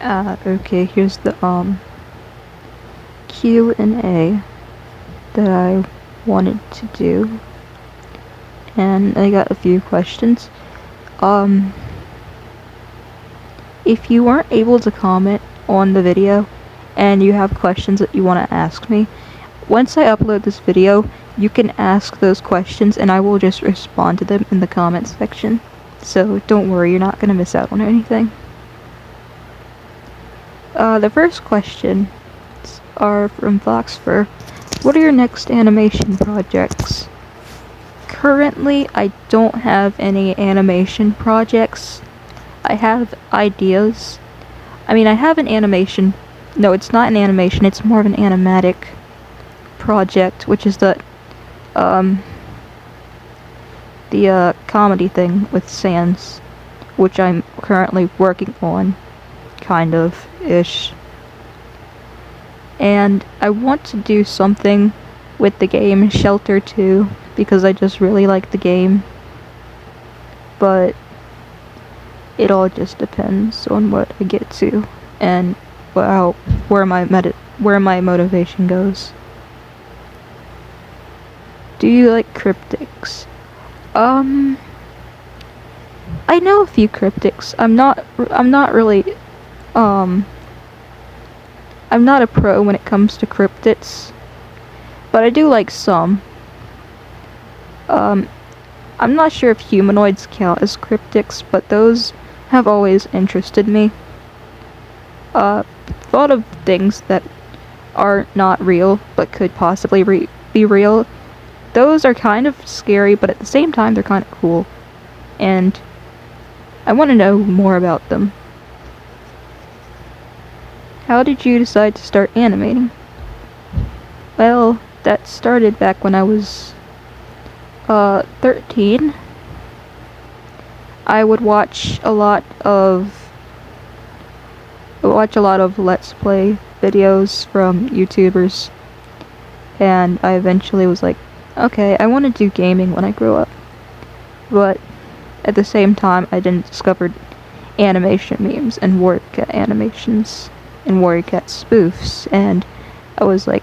Okay, here's the Q&A that I wanted to do, and I got a few questions. If you weren't able to comment on the video and you have questions that you want to ask me, once I upload this video, you can ask those questions and I will just respond to them in the comments section. So don't worry, you're not gonna miss out on anything. The first questions are from Foxfur. What are your next animation projects? Currently, I don't have any animation projects. I have ideas. I mean, I have an animation. No, it's not an animation, it's more of an animatic project, which is the comedy thing with Sans, which I'm currently working on, kind of, ish. And I want to do something with the game Shelter 2, because I just really like the game. But it all just depends on what I get to, and where my motivation goes. Do you like cryptics? I know a few cryptics. I'm not really, I'm not a pro when it comes to cryptids, but I do like some. I'm not sure if humanoids count as cryptics, but those have always interested me. Thought of things that are not real, but could possibly be real. Those are kind of scary, but at the same time, they're kind of cool. And I want to know more about them. How did you decide to start animating? Well, that started back when I was 13. I would watch a lot of Let's Play videos from YouTubers, and I eventually was like, okay, I want to do gaming when I grow up. But at the same time, I then discovered animation memes and Warrior Cat animations and Warrior Cat spoofs, and I was like,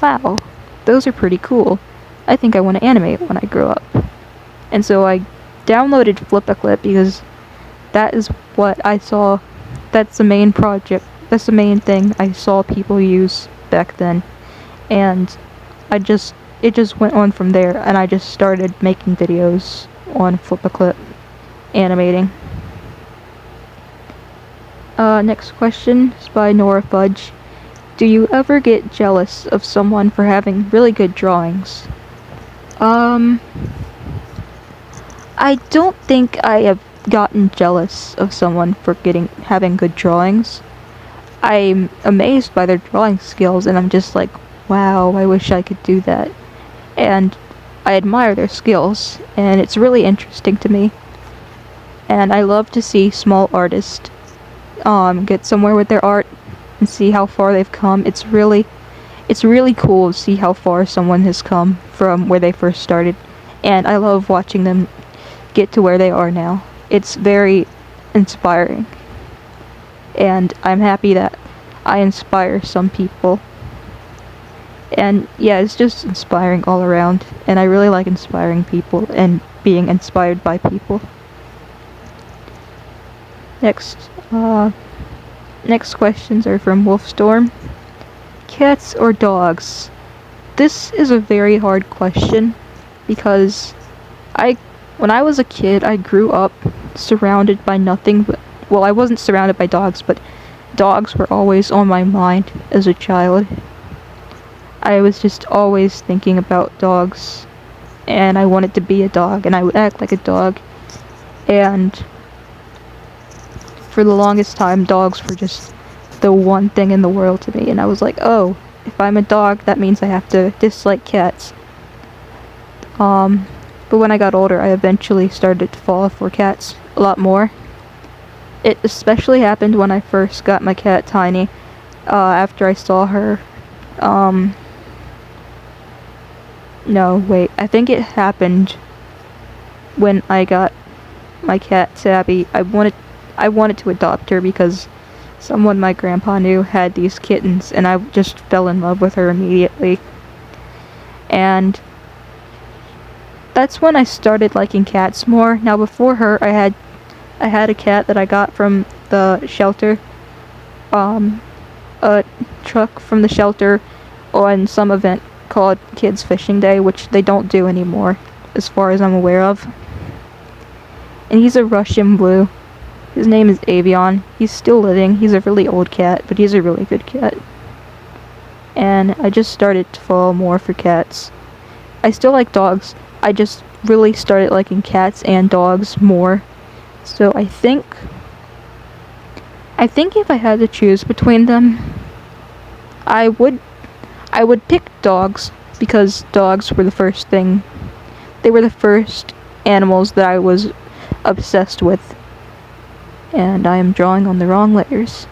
wow, those are pretty cool. I think I want to animate when I grow up. And so I downloaded Flip-A-Clip because that is what I saw. That's the main project. That's the main thing I saw people use back then. And it just went on from there, and I just started making videos on Flip-A-Clip animating. Next question is by Nora Fudge. Do you ever get jealous of someone for having really good drawings? I don't think I have gotten jealous of someone for having good drawings. I'm amazed by their drawing skills, and I'm just like, wow, I wish I could do that. And I admire their skills, and it's really interesting to me. And I love to see small artists get somewhere with their art and see how far they've come. It's really cool to see how far someone has come from where they first started, and I love watching them get to where they are now. It's very inspiring, and I'm happy that I inspire some people. And yeah, it's just inspiring all around, and I really like inspiring people and being inspired by people. Next questions are from Wolfstorm. Cats or dogs? This is a very hard question, because when I was a kid, I grew up surrounded by nothing but, well, I wasn't surrounded by dogs, but dogs were always on my mind as a child. I was just always thinking about dogs, and I wanted to be a dog, and I would act like a dog. And for the longest time, dogs were just the one thing in the world to me, and I was like, oh, if I'm a dog, that means I have to dislike cats. But when I got older, I eventually started to fall for cats a lot more. It especially happened when I first got my cat Tiny, after I saw her, no, wait, I think it happened when I got my cat Sabby. I wanted to adopt her because someone my grandpa knew had these kittens, and I just fell in love with her immediately. And that's when I started liking cats more. Now before her, I had a cat that I got from the shelter. A truck from the shelter on some event called Kids Fishing Day, which they don't do anymore, as far as I'm aware of. And he's a Russian blue. His name is Avion. He's still living. He's a really old cat, but he's a really good cat. And I just started to fall more for cats. I still like dogs. I just really started liking cats and dogs more. So I think if I had to choose between them, I would pick dogs, because dogs were the first thing. They were the first animals that I was obsessed with. And I am drawing on the wrong layers.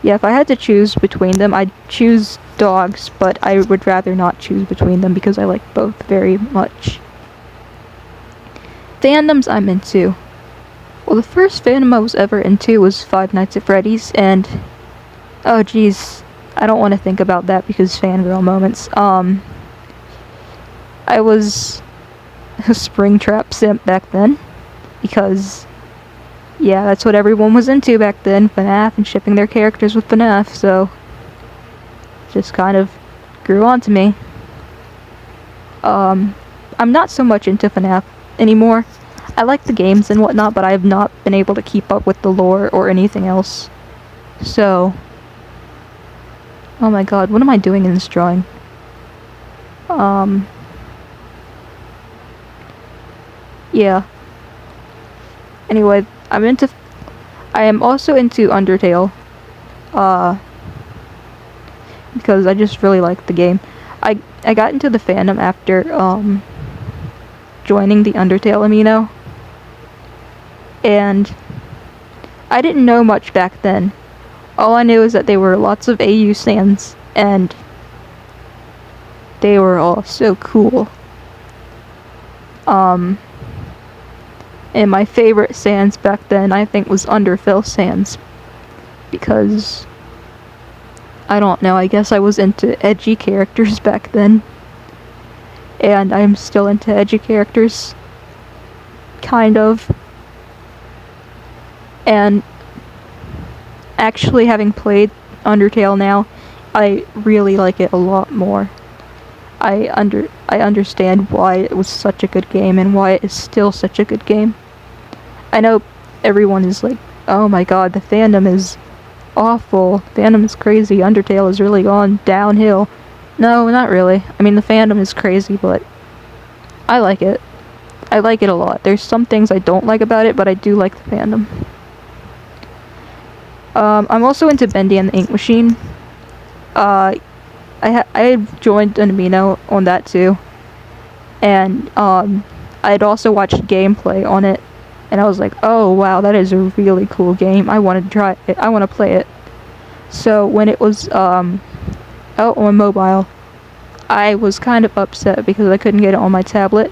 Yeah, if I had to choose between them, I'd choose dogs, but I would rather not choose between them because I like both very much. Fandoms I'm into. Well, the first fandom I was ever into was Five Nights at Freddy's, and oh geez, I don't want to think about that because fangirl moments. I was a Springtrap simp back then, because yeah, that's what everyone was into back then, FNAF and shipping their characters with FNAF, so just kind of grew on to me. I'm not so much into FNAF anymore. I like the games and whatnot, but I have not been able to keep up with the lore or anything else. So, oh my god, what am I doing in this drawing? Yeah. Anyway, I am also into Undertale, because I just really like the game. I got into the fandom after, joining the Undertale amino, and I didn't know much back then. All I knew is that there were lots of AU stands, and they were all so cool. And my favorite sans back then, I think, was Undertale sans, because I don't know, I guess I was into edgy characters back then, and I'm still into edgy characters, kind of. And actually, having played Undertale now, I really like it a lot more. I understand why it was such a good game and why it is still such a good game. I know everyone is like, oh my god, the fandom is awful, fandom is crazy, Undertale has really gone downhill. No, not really. I mean, the fandom is crazy, but I like it. I like it a lot. There's some things I don't like about it, but I do like the fandom. I'm also into Bendy and the Ink Machine. I had joined an amino on that too, and I'd also watched gameplay on it, and I was like, oh wow, that is a really cool game. I want to try it. I want to play it. So when it was out on mobile, I was kind of upset because I couldn't get it on my tablet.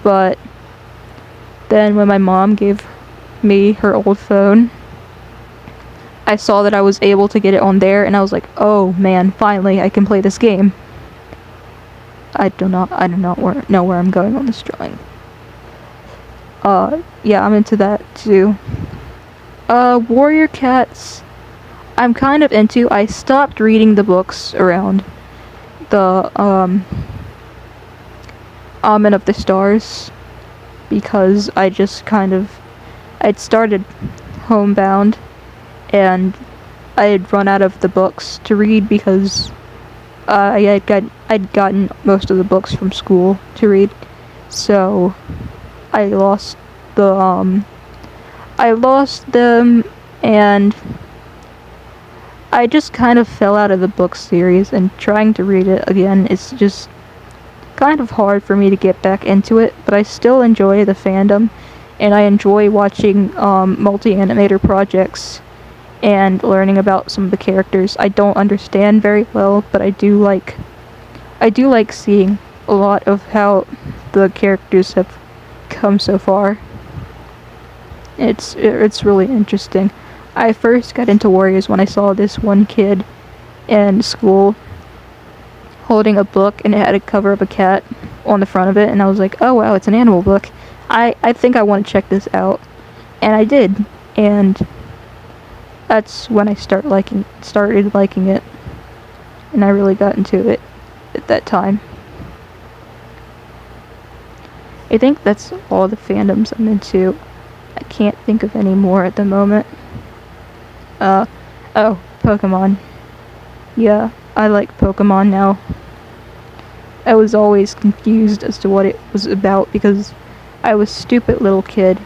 But then when my mom gave me her old phone, I saw that I was able to get it on there, and I was like, oh man, finally I can play this game. I do not know where I'm going on this drawing. Yeah, I'm into that too. Warrior Cats, I'm kind of into. I stopped reading the books around the, Omen of the Stars, because I just I'd started Homebound, and I had run out of the books to read because I'd gotten most of the books from school to read, so I lost them, and I just kind of fell out of the book series, and trying to read it again is just kind of hard for me to get back into it, but I still enjoy the fandom, and I enjoy watching multi-animator projects and learning about some of the characters. I don't understand very well, but I do like seeing a lot of how the characters have come so far. It's really interesting. I first got into Warriors when I saw this one kid in school holding a book and it had a cover of a cat on the front of it, and I was like, oh wow, it's an animal book. I think I want to check this out. And I did, and that's when I started liking it, and I really got into it at that time. I think that's all the fandoms I'm into. I can't think of any more at the moment. Oh, Pokemon. Yeah, I like Pokemon now. I was always confused as to what it was about because I was a stupid little kid.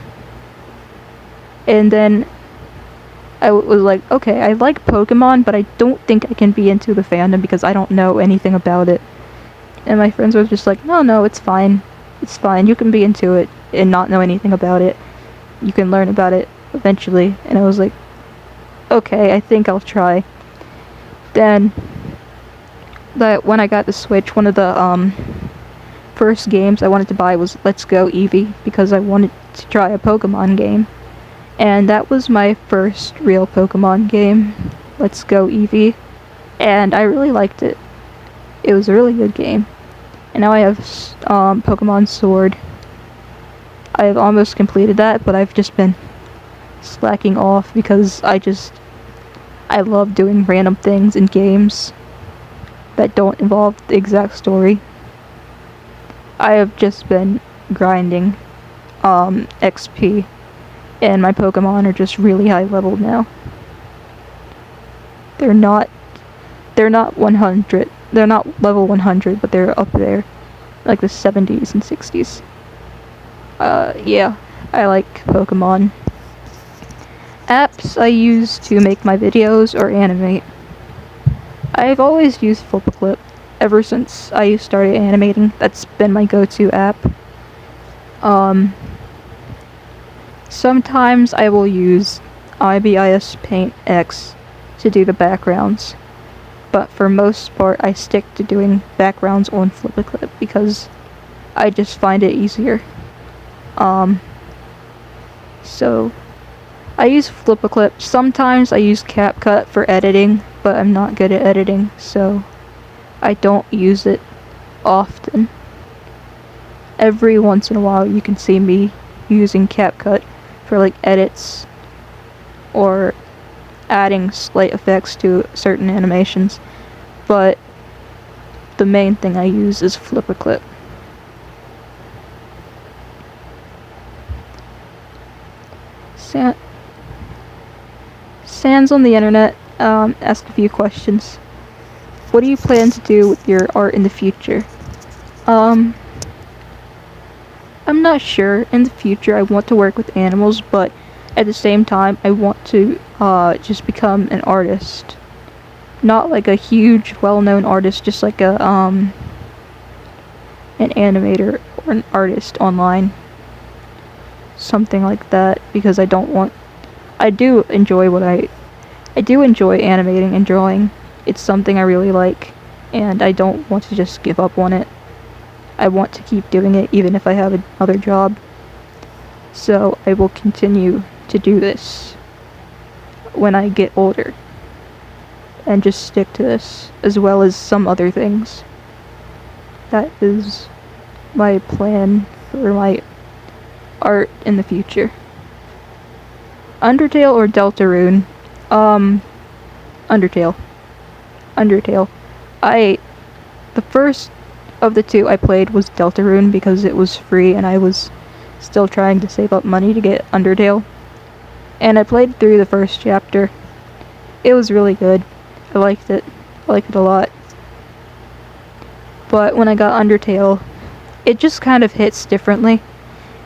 And then I was like, okay, I like Pokemon, but I don't think I can be into the fandom because I don't know anything about it. And my friends were just like, no, it's fine. It's fine. You can be into it and not know anything about it. You can learn about it eventually. And I was like, okay, I think I'll try. Then, when I got the Switch, one of the first games I wanted to buy was Let's Go Eevee because I wanted to try a Pokemon game. And that was my first real Pokemon game, Let's Go Eevee. And I really liked it. It was a really good game. And now I have Pokemon Sword. I've almost completed that, but I've just been slacking off because I love doing random things in games that don't involve the exact story. I have just been grinding XP, and my Pokemon are just really high level now. They're not 100. They're not level 100, but they're up there, like the 70s and 60s. Yeah, I like Pokemon. Apps I use to make my videos or animate. I've always used Flip-a-Clip ever since I started animating. That's been my go-to app. Sometimes I will use IBIS Paint X to do the backgrounds, but for most part I stick to doing backgrounds on Flip-a-Clip because I just find it easier. So I use Flip-a-Clip. Sometimes I use CapCut for editing, but I'm not good at editing, so I don't use it often. Every once in a while you can see me using CapCut for like edits or adding slight effects to certain animations, but the main thing I use is Flip-a-Clip. Sans on the internet asked a few questions. What do you plan to do with your art in the future? I'm not sure. In the future I want to work with animals, but at the same time I want to just become an artist. Not like a huge well-known artist, just like a an animator or an artist online. Something like that, because I do enjoy animating and drawing. It's something I really like, and I don't want to just give up on it. I want to keep doing it even if I have another job. So I will continue to do this when I get older, and just stick to this, as well as some other things. That is my plan for my art in the future. Undertale or Deltarune? Undertale. The first of the two I played was Deltarune because it was free and I was still trying to save up money to get Undertale. And I played through the first chapter. It was really good. I liked it. I liked it a lot. But when I got Undertale, it just kind of hits differently.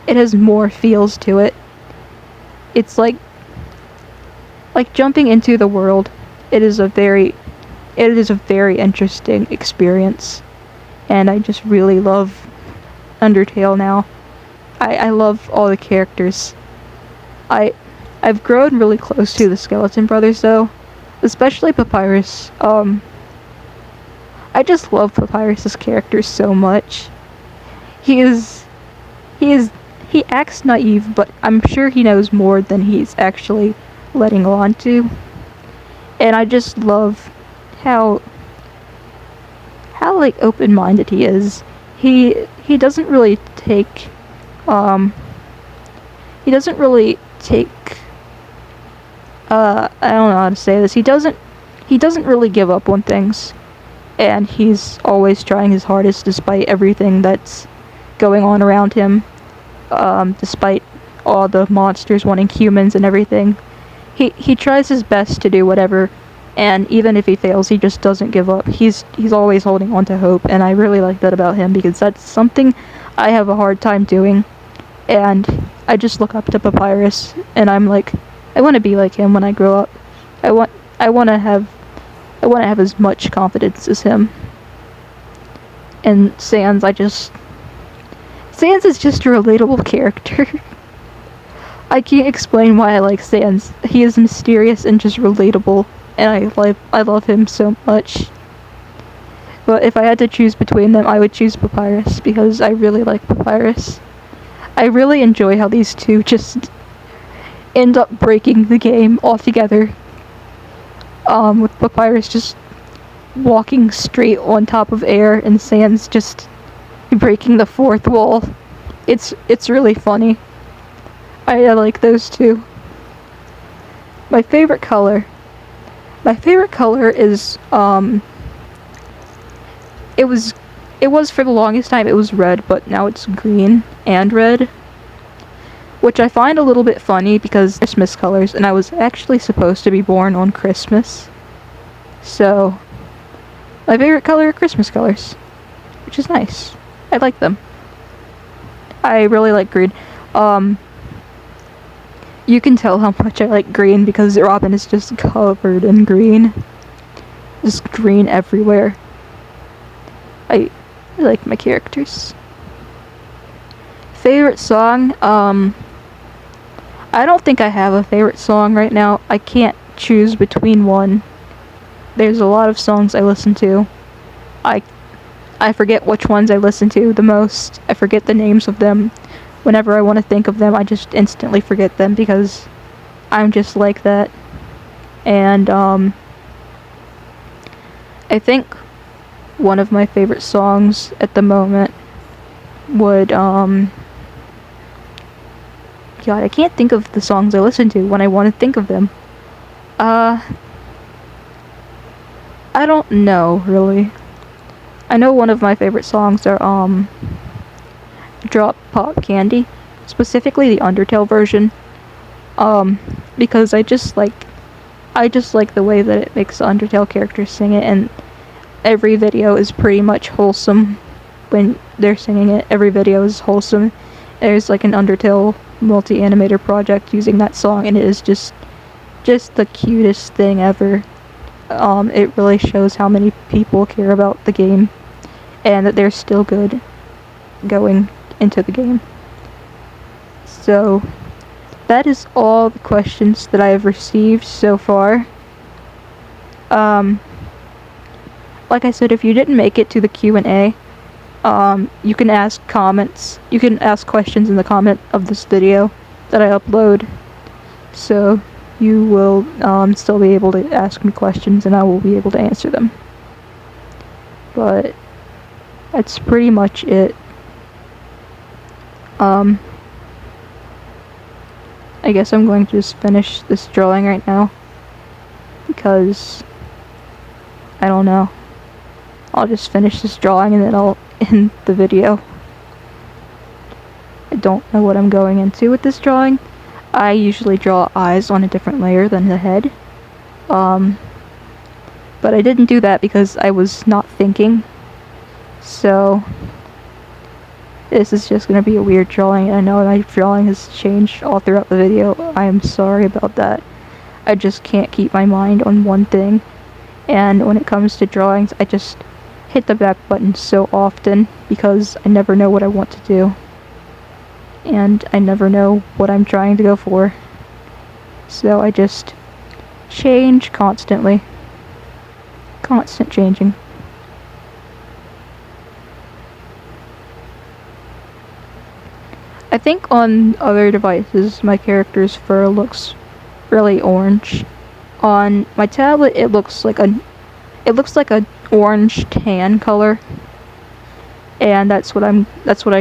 It has more feels to it. It's like jumping into the world. It is a very interesting experience, and I just really love Undertale now. I love all the characters. I've grown really close to the Skeleton Brothers though, especially Papyrus. I just love Papyrus's character so much. He acts naive, but I'm sure he knows more than he's actually letting on to. And I just love how like open-minded he is. He doesn't really take he doesn't really take I don't know how to say this. He doesn't really give up on things, and he's always trying his hardest despite everything that's going on around him. Despite all the monsters wanting humans and everything, he tries his best to do whatever, and even if he fails, he just doesn't give up. He's always holding on to hope, and I really like that about him because that's something I have a hard time doing, and I just look up to Papyrus, and I'm like, I want to be like him when I grow up. I want to have as much confidence as him. And Sans is just a relatable character. I can't explain why I like Sans. He is mysterious and just relatable, and I love him so much. But if I had to choose between them, I would choose Papyrus because I really like Papyrus. I really enjoy how these two just end up breaking the game altogether. With Papyrus just walking straight on top of air and Sans just breaking the fourth wall. It's really funny. I like those two. My favorite color is it was for the longest time it was red, but now it's green and red, which I find a little bit funny because Christmas colors, and I was actually supposed to be born on Christmas. So my favorite color are Christmas colors, which is nice. I like them. I really like green. You can tell how much I like green because Robin is just covered in green. Just green everywhere. I like my characters. Favorite song? I don't think I have a favorite song right now. I can't choose between one. There's a lot of songs I listen to. I forget which ones I listen to the most. I forget the names of them. Whenever I want to think of them, I just instantly forget them because I'm just like that. And I think one of my favorite songs at the moment would God, I can't think of the songs I listen to when I want to think of them. I don't know, really. I know one of my favorite songs are, Drop Pop Candy. Specifically the Undertale version. Because I just like the way that it makes the Undertale characters sing it, and every video is pretty much wholesome when they're singing it. Every video is wholesome. There's like an Undertale multi-animator project using that song, and it is just the cutest thing ever. It really shows how many people care about the game and that they're still good going into the game. So that is all the questions that I have received so far. Like I said, if you didn't make it to the Q&A, you can ask comments. You can ask questions in the comment of this video that I upload. So you will still be able to ask me questions and I will be able to answer them. But that's pretty much it. I guess I'm going to just finish this drawing right now because I don't know. I'll just finish this drawing and then I'll end the video. I don't know what I'm going into with this drawing. I usually draw eyes on a different layer than the head. But I didn't do that because I was not thinking. So this is just going to be a weird drawing. I know my drawing has changed all throughout the video. I am sorry about that. I just can't keep my mind on one thing. And when it comes to drawings, I just hit the back button so often because I never know what I want to do. And I never know what I'm trying to go for. So I just change constantly. Constant changing. I think on other devices my character's fur looks really orange. On my tablet, it looks like a orange tan color, and that's what I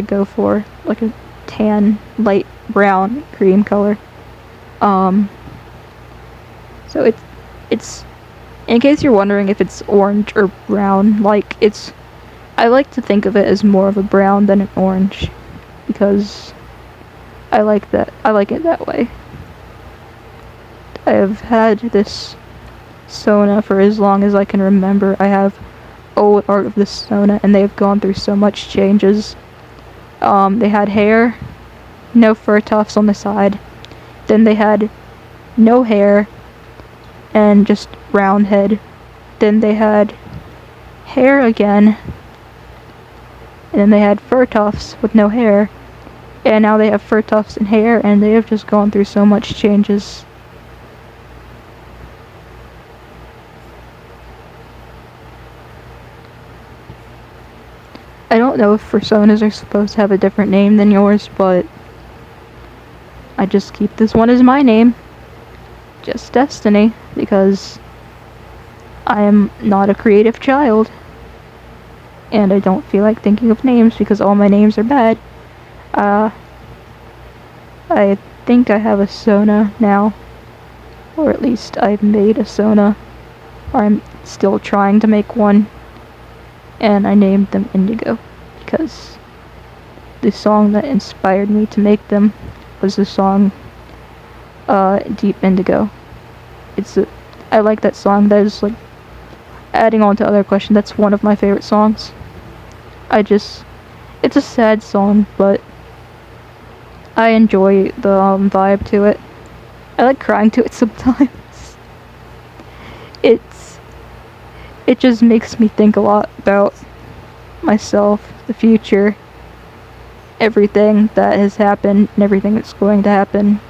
go for, like a tan, light brown, cream color. So it's in case you're wondering if it's orange or brown, I like to think of it as more of a brown than an orange, because I like it that way. I have had this Sona for as long as I can remember. I have old art of this Sona, and they've gone through so much changes. They had hair, no fur tufts on the side. Then they had no hair and just round head. Then they had hair again, and then they had fur tufts with no hair. And now they have fur tufts and hair, and they have just gone through so much changes. I don't know if personas are supposed to have a different name than yours, but I just keep this one as my name. Just Destiny, because I am not a creative child. And I don't feel like thinking of names because all my names are bad. I think I have a Sona now. Or at least I've made a Sona. Or I'm still trying to make one. And I named them Indigo, because the song that inspired me to make them was the song Deep Indigo. I like that song. That is, like, adding on to other questions, that's one of my favorite songs. It's a sad song, but I enjoy the vibe to it. I like crying to it sometimes. It just makes me think a lot about myself, the future, everything that has happened, and everything that's going to happen.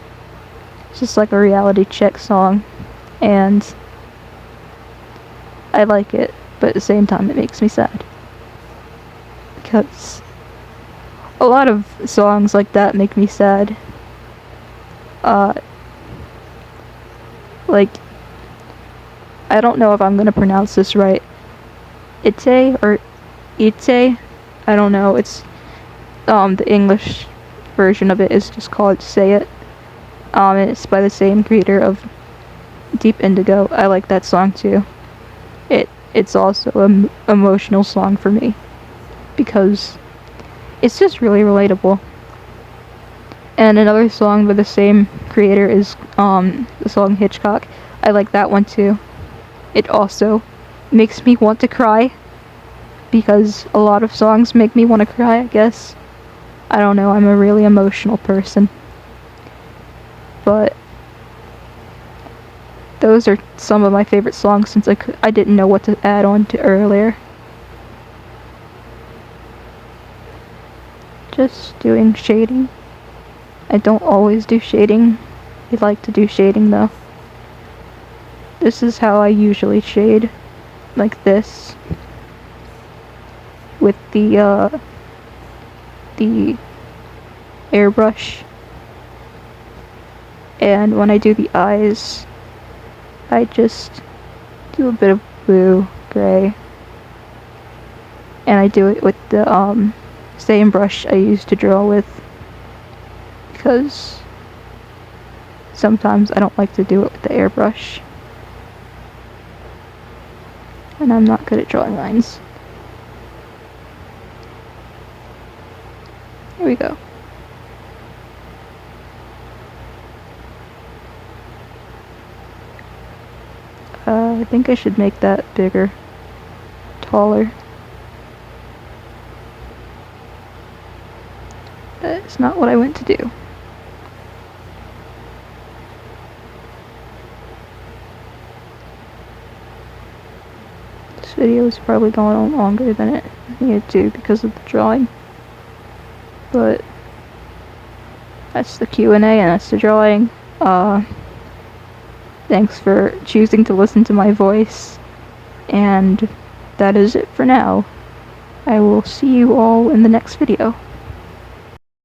It's just like a reality check song, and I like it, but at the same time it makes me sad. Because a lot of songs like that make me sad. Like, I don't know if I'm gonna pronounce this right. Ite or Ite? I don't know. It's the English version of it is just called Say It. And it's by the same creator of Deep Indigo. I like that song too. It's also an emotional song for me, because it's just really relatable. And another song by the same creator is the song Hitchcock. I like that one too. It also makes me want to cry, because a lot of songs make me want to cry, I guess. I don't know, I'm a really emotional person. But those are some of my favorite songs, since I didn't know what to add on to earlier. Just doing shading. I don't always do shading. I like to do shading though. This is how I usually shade, like this, with the airbrush. And when I do the eyes, I just do a bit of blue, gray, and I do it with the same brush I used to draw with, because sometimes I don't like to do it with the airbrush, and I'm not good at drawing lines. Here we go. I think I should make that bigger, taller. That's not what I went to do. This video is probably going on longer than it needed to because of the drawing. But that's the Q&A and that's the drawing. Thanks for choosing to listen to my voice, and that is it for now. I will see you all in the next video.